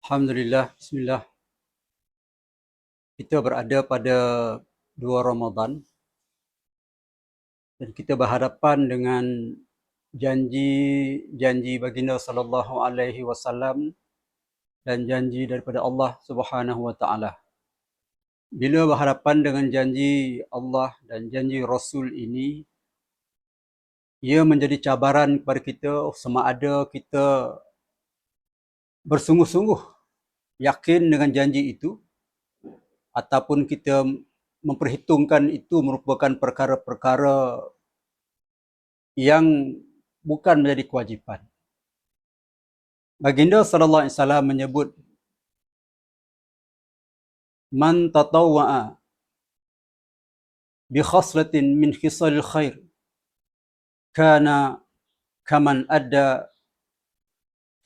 Alhamdulillah, bismillah. Kita berada pada 2 Ramadan dan kita berhadapan dengan janji baginda sallallahu alaihi wasallam dan janji daripada Allah Subhanahu wa taala. Bila berhadapan dengan janji Allah dan janji Rasul ini, ia menjadi cabaran kepada kita sama ada kita bersungguh-sungguh yakin dengan janji itu ataupun kita memperhitungkan itu merupakan perkara-perkara yang bukan menjadi kewajipan. Baginda sallallahu alaihi wasallam menyebut, man tatawwa'a bi khaslatin min khisalil khair kana kaman adda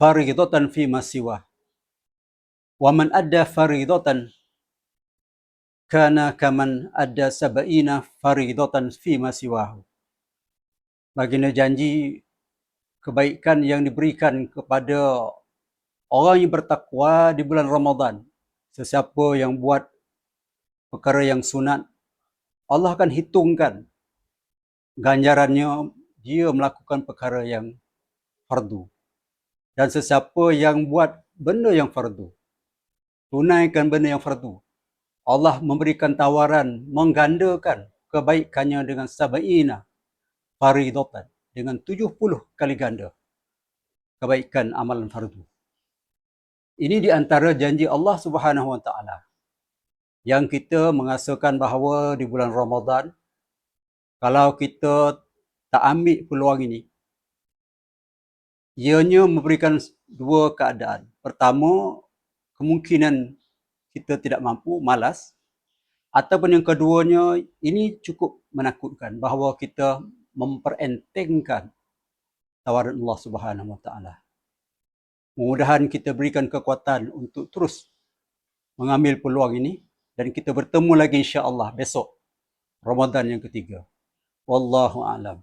faridatan fi ma siwa wa man adda faridatan kana kaman adda sab'ina faridatan fi ma siwahu. Baginda janji kebaikan yang diberikan kepada orang yang bertakwa di bulan Ramadan. Sesiapa yang buat perkara yang sunat, Allah akan hitungkan ganjarannya dia melakukan perkara yang fardu. Dan sesiapa yang buat benda yang fardu, tunaikan benda yang fardu, Allah memberikan tawaran menggandakan kebaikannya dengan sab'ina faridatan, dengan 70 kali ganda kebaikan amalan fardu. Ini di antara janji Allah Subhanahu wa taala yang kita mengasakan bahawa di bulan Ramadan, kalau kita tak ambil peluang ini, ianya memberikan dua keadaan. Pertama, kemungkinan kita tidak mampu, malas. Ataupun yang keduanya, ini cukup menakutkan bahawa kita memperentengkan tawaran Allah Subhanahu wa taala. Mudah-mudahan kita berikan kekuatan untuk terus mengambil peluang ini dan kita bertemu lagi insya-Allah besok Ramadan yang ketiga. Wallahu a'lam.